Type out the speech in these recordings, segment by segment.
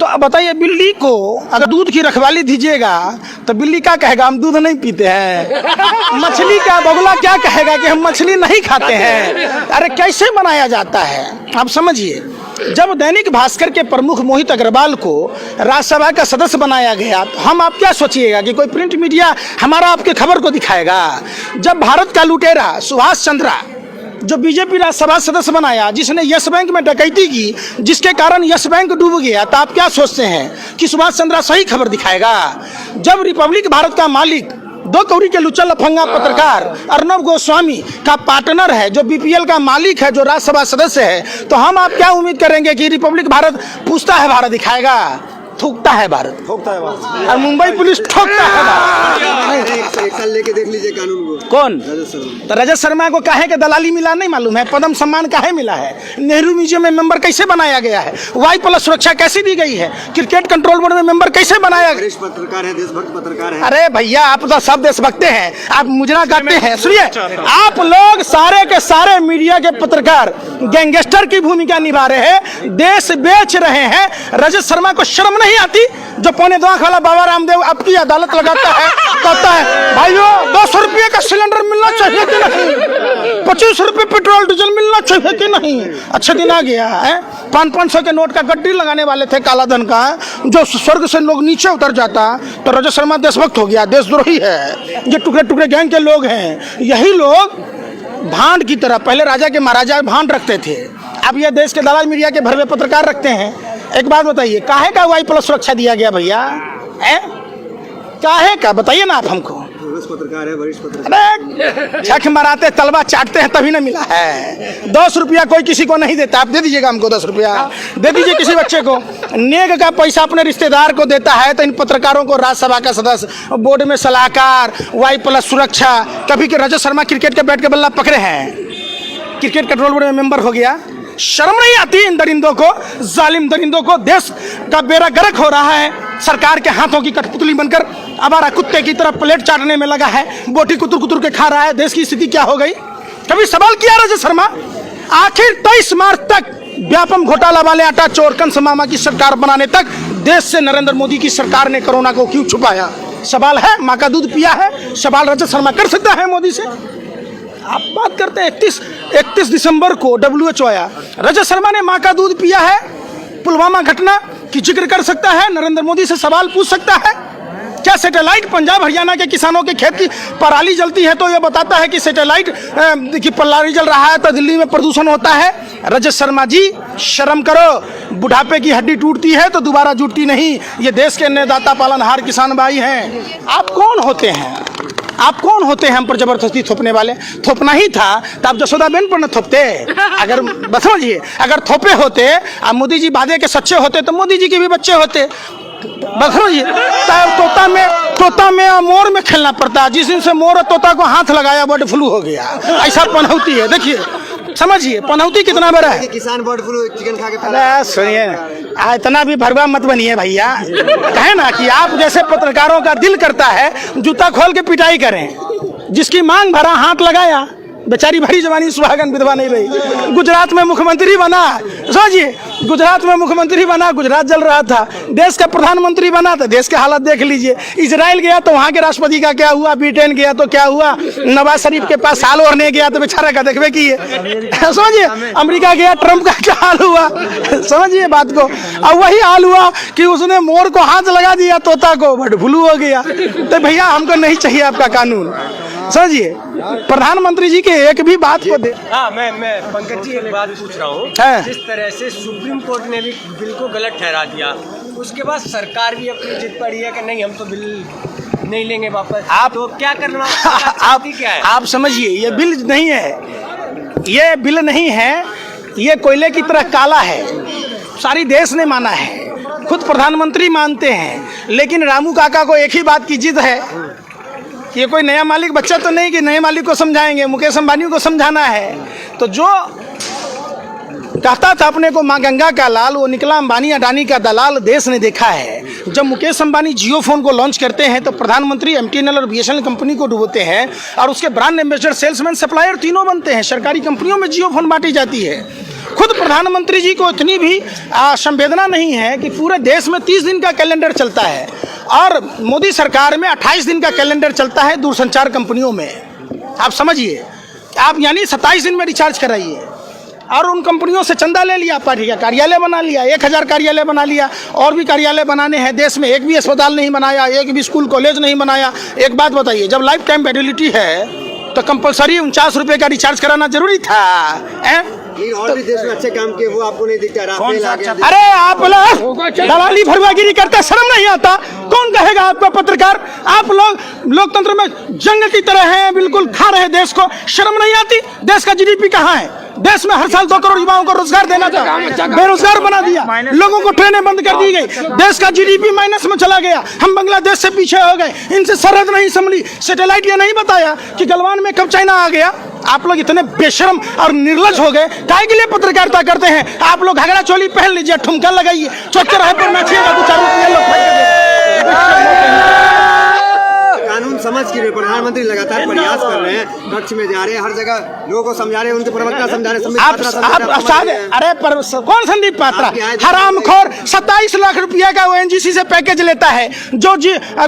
तो अब बताइए, बिल्ली को अगर दूध की रखवाली दीजिएगा तो बिल्ली क्या कहेगा, हम दूध नहीं पीते हैं। मछली का बगुला क्या कहेगा कि हम मछली नहीं खाते हैं। अरे कैसे बनाया जाता है आप समझिए। जब दैनिक भास्कर के प्रमुख मोहित अग्रवाल को राज्यसभा का सदस्य बनाया गया तो हम आप क्या सोचिएगा कि कोई प्रिंट मीडिया हमारा आपके खबर को दिखाएगा। जब भारत का लुटेरा सुभाष चंद्रा जो बीजेपी राज्यसभा सदस्य बनाया, जिसने यस बैंक में डकैती की, जिसके कारण यस बैंक डूब गया, तो आप क्या सोचते हैं कि सुभाष चंद्रा सही खबर दिखाएगा। जब रिपब्लिक भारत का मालिक 2 कौड़ी के लुच्चा लफंगा पत्रकार अर्नब गोस्वामी का पार्टनर है, जो बीपीएल का मालिक है, जो राज्यसभा सदस्य है, तो हम आप क्या उम्मीद करेंगे कि रिपब्लिक भारत पूछता है भारत दिखाएगा। थूकता है भारत, ठोकता है भारत, और मुंबई पुलिस ठोकता है भारत। एक साल लेके देख लीजिए कानून को। कौन? तो रजत शर्मा को काहे के दलाली मिला नहीं मालूम है। पद्म सम्मान काहे मिला है। नेहरू म्यूजियम में मेंबर कैसे बनाया गया है। Y+ सुरक्षा कैसे दी गई है। क्रिकेट कंट्रोल बोर्ड में मेंबर कैसे बनाया गया। वरिष्ठ पत्रकार है, देशभक्त पत्रकार है। अरे भैया, आप तो सब देशभक्त हैं, आप मुजरा गाते हैं। सुनिए, आप लोग सारे के सारे मीडिया के पत्रकार गैंगस्टर की भूमिका निभा रहे हैं, देश बेच रहे हैं। रजत शर्मा को शर्म नहीं आती, जो 2.25 वाला बाबा रामदेव आपकी अदालत लगाता है, कहता है भाइयों 200 रुपये का सिलेंडर मिलना चाहिए कि नहीं, 25 रुपये पेट्रोल डीजल मिलना चाहिए कि नहीं। अच्छा दिन आ गया है। 500 के नोट का गड्डी लगाने वाले थे काला धन का, जो स्वर्ग से लोग नीचे उतर जाता, तो रजत शर्मा देशभक्त हो गया, देशद्रोही है। ये टुकड़े टुकड़े गैंग के लोग हैं। यही लोग भांड की तरह, पहले राजा के महाराजा भांड रखते थे, अब ये देश के दलाल मीडिया के भरवे पत्रकार रखते हैं। एक बात बताइए, काहे का Y+ सुरक्षा दिया गया भैया, काहे का बताइए ना आप हमको। पत्रकार है, वरिष्ठ पत्रकार। अरे छक मराते तलवा चाटते हैं तभी ना मिला है। 10 रुपया कोई किसी को नहीं देता, आप दे दीजिएगा हमको 10 रुपया, दे दीजिए किसी बच्चे को। नेग का पैसा अपने रिश्तेदार को देता है, तो इन पत्रकारों को राज्यसभा का सदस्य, बोर्ड में सलाहकार, Y+ सुरक्षा। कभी के रजत शर्मा क्रिकेट के बैट के बल्ला पकड़े हैं, क्रिकेट कंट्रोल बोर्ड में मेंबर हो गया। शर्म नहीं आती इन दरिंदों को, जालिम दरिंदों को। देश का बेड़ा गर्क हो रहा है, सरकार के हाथों की कठपुतली बनकर आवारा कुत्ते की तरह प्लेट चाटने में लगा है, बोटी कुतर कुतर के खा रहा है। देश की स्थिति क्या हो गई, कभी सवाल किया रजत शर्मा। आखिर 23 मार्च तक व्यापम घोटाला वाले आटा चोर कंस मामा की सरकार बनाने तक देश से नरेंद्र मोदी की सरकार ने कोरोना को क्यों छुपाया। सवाल है, माँ का दूध पिया है, सवाल रजत शर्मा कर सकता है मोदी से। आप बात करते हैं 31 दिसंबर को WHO आया, रजत शर्मा ने माँ का दूध पिया है, पुलवामा घटना की जिक्र कर सकता है, नरेंद्र मोदी से सवाल पूछ सकता है। क्या सैटेलाइट पंजाब हरियाणा के किसानों के खेत की पराली जलती है तो ये बताता है कि सैटेलाइट की पराली जल रहा है तो दिल्ली में प्रदूषण होता है। रजत शर्मा जी शर्म करो, बुढ़ापे की हड्डी टूटती है तो दोबारा जुटती नहीं। ये देश के अन्नदाता पालनहार किसान भाई हैं। आप कौन होते हैं, आप कौन होते हैं हम पर जबरदस्ती थोपने वाले। थोपना ही था तो आप जसोदाबेन पर न थोपते। अगर बस समझिए, अगर थोपे होते अब मोदी जी वादे के सच्चे होते तो मोदी जी के भी बच्चे होते। बस समझिए, तोता में और मोर में खेलना पड़ता है। जिस दिन से मोर और तोता को हाथ लगाया बर्ड फ्लू हो गया, ऐसा पनौती है। देखिए समझिए पनौती कितना बड़ा है। किसान बर्ड फ्लू चिकन खा के। अरे सुनिए, इतना भी भरवा मत बनिए भैया। कहे ना कि आप जैसे पत्रकारों का दिल करता है जूता खोल के पिटाई करें। जिसकी मांग भरा हाथ लगाया, बेचारी भरी जवानी सुहागन विधवा नहीं रही। गुजरात में मुख्यमंत्री बना, सोचिए गुजरात में मुख्यमंत्री बना, गुजरात जल रहा था। देश का प्रधानमंत्री बना तो देश के हालत देख लीजिए। इजराइल गया तो वहाँ के राष्ट्रपति का क्या हुआ, ब्रिटेन गया तो क्या हुआ, नवाज शरीफ के पास साल ओढ़ने गया तो बेचारा का देखवे की है। समझिए, अमेरिका गया ट्रंप का क्या हाल हुआ, समझिए बात को। अब वही हाल हुआ कि उसने मोर को हाथ लगा दिया, तोता को बर्ड फ्लू हो गया। तो भैया हमको नहीं चाहिए आपका कानून। समझिए, प्रधानमंत्री जी के एक भी बात को दे। हाँ, मैं पंकज जी एक बात पूछ रहा हूँ। जिस तरह से सुप्रीम कोर्ट ने भी बिल को गलत ठहरा दिया, उसके बाद सरकार भी अपनी जिद पड़ी है कि नहीं हम तो बिल नहीं लेंगे वापस। आप तो क्या करना आप क्या है? आप समझिए, ये बिल नहीं है, ये बिल नहीं है, ये कोयले की तरह काला है। सारी देश ने माना है, खुद प्रधानमंत्री मानते हैं। लेकिन रामू काका को एक ही बात की जिद है, ये कोई नया मालिक बच्चा तो नहीं कि नए मालिक को समझाएंगे, मुकेश अंबानी को समझाना है। तो जो कहता था अपने को माँ गंगा का लाल, वो निकला अंबानी अडानी का दलाल। देश ने देखा है, जब मुकेश अंबानी जियो फोन को लॉन्च करते हैं तो प्रधानमंत्री MTNL और BSNL कंपनी को डुबोते हैं और उसके ब्रांड एम्बेसडर, सेल्समैन, सप्लायर तीनों बनते हैं। सरकारी कंपनियों में जियो फोन बांटी जाती है खुद प्रधानमंत्री जी को इतनी भी संवेदना नहीं है कि पूरे देश में 30 दिन का कैलेंडर चलता है और मोदी सरकार में 28 दिन का कैलेंडर चलता है दूरसंचार कंपनियों में। आप समझिए, आप यानी 27 दिन में रिचार्ज कराइए और उन कंपनियों से चंदा ले लिया, पार्टी का कार्यालय बना लिया, 1000 कार्यालय बना लिया, और भी कार्यालय बनाने हैं देश में, एक भी अस्पताल नहीं बनाया, एक भी स्कूल कॉलेज नहीं बनाया। एक बात बताइए, जब लाइफ टाइम वैलिडिटी है तो कंपलसरी 49 रुपये का रिचार्ज कराना जरूरी था। नहीं, और भी देश में अच्छे काम किए, वो आपको नहीं दिखता। राफेल आ गया। अरे आप लोग दलाली भरवागिरी करते, शर्म नहीं आता? कौन कहेगा आपको पत्रकार? आप लोग लोकतंत्र में जंग की तरह हैं, बिल्कुल खा रहे देश को, शर्म नहीं आती? देश का जीडीपी कहाँ है? देश में हर साल 2 करोड़ युवाओं को रोजगार देना था, बेरोजगार बना दिया, लोगों को ट्रेनें बंद कर दी गई, देश का जीडीपी माइनस में चला गया, हम बांग्लादेश से पीछे हो गए, इनसे सरहद नहीं संभली, सैटेलाइट ये नहीं बताया कि गलवान में कब चाइना आ गया। आप लोग इतने बेशर्म और निर्लज हो गए, काहे के लिए पत्रकारिता करते हैं? आप लोग घगड़ा चोली पहन लीजिए, ठुमका लगाइए, चौके पर नाचिएगा, 2-4 रुपये कानून समझ के प्रधानमंत्री लगातार प्रयास कर रहे हैं, कक्ष में जा रहे हैं, हर जगह लोगों को समझा रहे हैं, उनके प्रवक्ता समझा रहे हैं। अरे कौन संदीप पात्रा? हरामखोर 27 लाख रुपया का ओएनजीसी से पैकेज लेता है। जो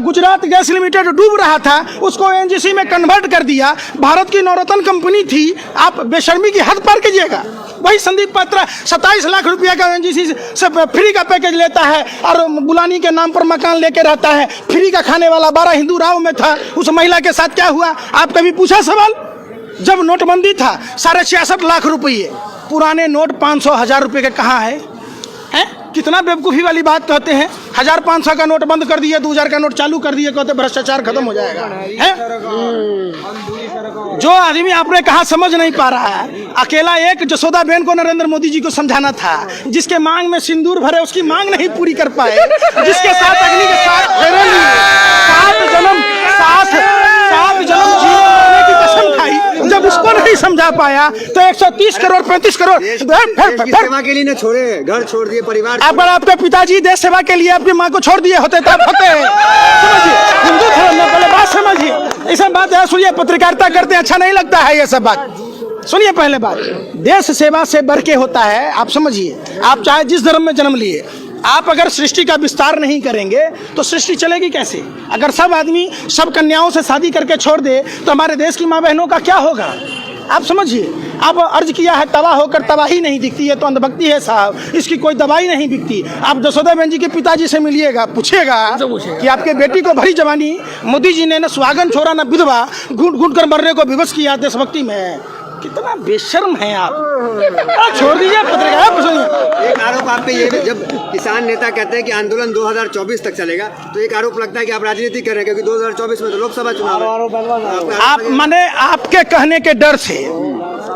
गुजरात गैस लिमिटेड डूब रहा था उसको ओएनजीसी में कन्वर्ट कर दिया, भारत की नवरत्न कंपनी थी। आप बेशर्मी की हद पार कीजिएगा। वही संदीप पात्रा 27 लाख रुपया का ओएनजीसी से फ्री का पैकेज लेता है और बुलानी के नाम पर मकान लेके रहता है। फ्री का खाने वाला 12 हिंदू राव में था, उस महिला के साथ क्या हुआ? आप कभी पूछा सवाल? जब नोटबंदी था 66.5 लाख रुपये, पुराने नोट 500 1000 रुपये के कहाँ है? कितना बेवकूफ़ी वाली बात कहते हैं। 1500 का नोट बंद कर दिए, 2000 का नोट चालू कर दिए, कहते भ्रष्टाचार खत्म हो जाएगा। जो आदमी आपने कहा समझ नहीं पा रहा है, अकेला एक जसोदा बहन को नरेंद्र मोदी जी को समझाना था, जिसके मांग में सिंदूर भरे उसकी मांग नहीं पूरी कर पाए, जिसके साथ अग्नि के साथ फेरे लिए, 7 जन्म जीने मरने की कसम खाई, जब उसको नहीं समझा पाया तो 130 करोड़ 35 करोड़ सेवा के लिए न छोड़े, घर छोड़ दिए, परिवार। अगर आपके पिताजी देश सेवा के लिए आपकी माँ को छोड़ दिए होते तब होते हैं। समझिए, हिंदू धर्म में पहले बात समझिए, ऐसा बात है। सुनिए, पत्रकारिता करते अच्छा नहीं लगता है ये सब बात। सुनिए, पहले बात, देश सेवा से बढ़ के होता है। आप समझिए, आप चाहे जिस धर्म में जन्म लिए, आप अगर सृष्टि का विस्तार नहीं करेंगे तो सृष्टि चलेगी कैसे? अगर सब आदमी सब कन्याओं से शादी करके छोड़ दे तो हमारे देश की माँ बहनों का क्या होगा? आप समझिए, आप अर्ज किया है तबाह होकर तबाही नहीं दिखती है तो अंधभक्ति है साहब, इसकी कोई दवाई नहीं बिकती। आप जसोदा बहन जी के पिताजी से मिलिएगा, पूछिएगा कि आपके बेटी को भरी जवानी मोदी जी ने न सुहागन छोड़ा न विधवा, घूट घूट कर मरने को विवश किया देशभक्ति में। कितना बेशर्म है आप। छोड़ दीजिए पत्रकार। एक आरोप आप पे ये, जब किसान नेता कहते हैं कि आंदोलन 2024 तक चलेगा, तो एक आरोप लगता है कि आप राजनीति कर रहे हैं, क्योंकि 2024 में तो लोकसभा चुनाव है। आप माने आपके कहने के डर से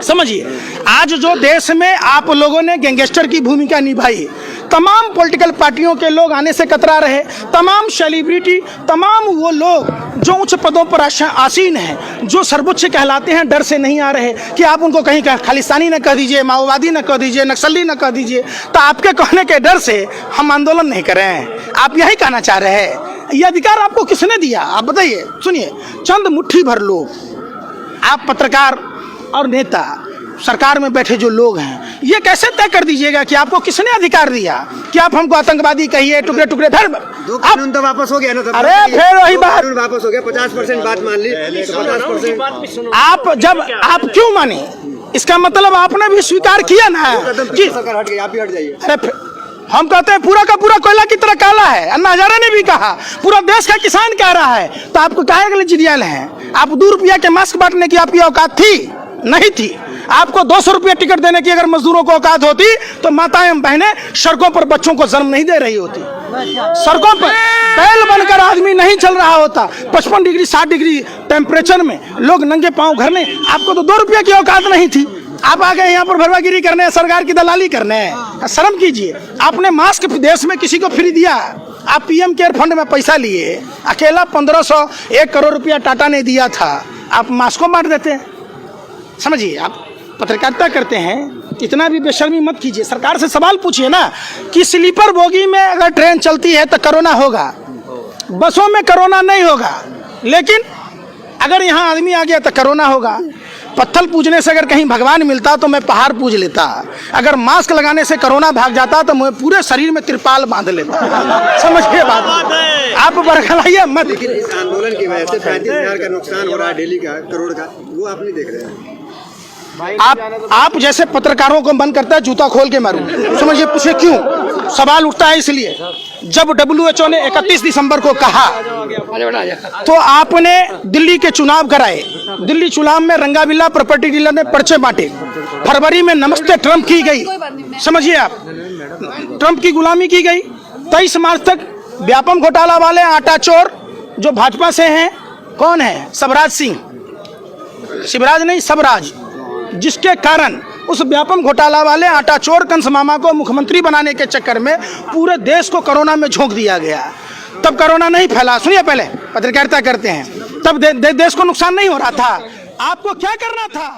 समझिए, आज जो देश में आप लोगों ने गैंगस्टर की भूमिका निभाई, तमाम पॉलिटिकल पार्टियों के लोग आने से कतरा रहे, तमाम सेलिब्रिटी, तमाम वो लोग जो उच्च पदों पर आसीन हैं, जो सर्वोच्च कहलाते हैं, डर से नहीं आ रहे कि आप उनको कहीं खालिस्तानी न कह दीजिए, माओवादी न कह दीजिए, नक्सली न कह दीजिए। तो आपके कहने के डर से हम आंदोलन नहीं कर रहे हैं। आप यही कहना चाह रहे हैं। ये अधिकार आपको किसने दिया? आप बताइए। सुनिए, चंद मुट्ठी भर लोग, आप पत्रकार और नेता, सरकार में बैठे जो लोग हैं, ये कैसे तय कर दीजिएगा कि आपको किसने अधिकार दिया कि आप हमको आतंकवादी कहिए, टुकड़े टुकड़े? फिर कानून तो वापस हो गया ना। अरे फिर वही बात, वापस हो गया। 50% बात मान ली, 50%। आप क्यों माने? इसका मतलब आपने भी स्वीकार किया ना कि सरकार हट गई, आप ही हट जाइए। अरे हम कहते हैं पूरा का पूरा कोयला की तरह काला है। अन्ना हजारे ने भी कहा, पूरा देश का किसान कह रहा है, तो आपको काहे के लिए जिदियाल हैं? आप 2 रुपया के मास्क बांटने की आपकी औकात थी? नहीं थी। आपको 200 रुपये टिकट देने की अगर मजदूरों को औकात होती तो माताएं बहनें सड़कों पर बच्चों को जन्म नहीं दे रही होती। सड़कों पर बैल बनकर आदमी नहीं चल रहा होता। 55 डिग्री 60 डिग्री टेम्परेचर में लोग नंगे पांव घर में। आपको तो 2 रुपये की औकात नहीं थी। आप आ गए यहाँ पर भरवागिरी करने, सरकार की दलाली करने। शर्म कीजिए। आपने मास्क देश में किसी को फ्री दिया? आप पीएम केयर फंड में पैसा लिए, अकेला 1500 1 करोड़ रुपया टाटा ने दिया था, आप मास्क को बांट देते। समझिए, आप पत्रकारिता करते हैं, इतना भी बेशर्मी मत कीजिए। सरकार से सवाल पूछिए ना कि स्लीपर बोगी में अगर ट्रेन चलती है तो कोरोना होगा, बसों में कोरोना नहीं होगा, लेकिन अगर यहाँ आदमी आ गया तो कोरोना होगा। पत्थर पूजने से अगर कहीं भगवान मिलता तो मैं पहाड़ पूज लेता। अगर मास्क लगाने से कोरोना भाग जाता तो मैं पूरे शरीर में तिरपाल बांध लेता। समझिए बात, आप बरगलाइए मत। इस आंदोलन की वजह से 35,000 का नुकसान हो रहा है डेली का, करोड़ का, वो आप नहीं देख रहे हैं। आप जैसे पत्रकारों को मन करता है जूता खोल के मारूं। समझिए पूछे क्यों? सवाल उठता है इसलिए जब WHO ने 31 दिसंबर को कहा तो आपने दिल्ली के चुनाव कराए। दिल्ली चुनाव में रंगाबिल्ला प्रॉपर्टी डीलर ने पर्चे बांटे। फरवरी में नमस्ते ट्रंप की गई। समझिए आप, ट्रंप की गुलामी की गई। 23 मार्च तक व्यापम घोटाला वाले आटा चोर जो भाजपा से हैं, कौन है? सबराज सिंह, शिवराज नहीं सबराज, जिसके कारण उस व्यापम घोटाला वाले आटा चोर कंस मामा को मुख्यमंत्री बनाने के चक्कर में पूरे देश को कोरोना में झोंक दिया गया। तब कोरोना नहीं फैला। सुनिए, पहले पत्रकारिता करते हैं, तब देश को नुकसान नहीं हो रहा था। आपको क्या करना था?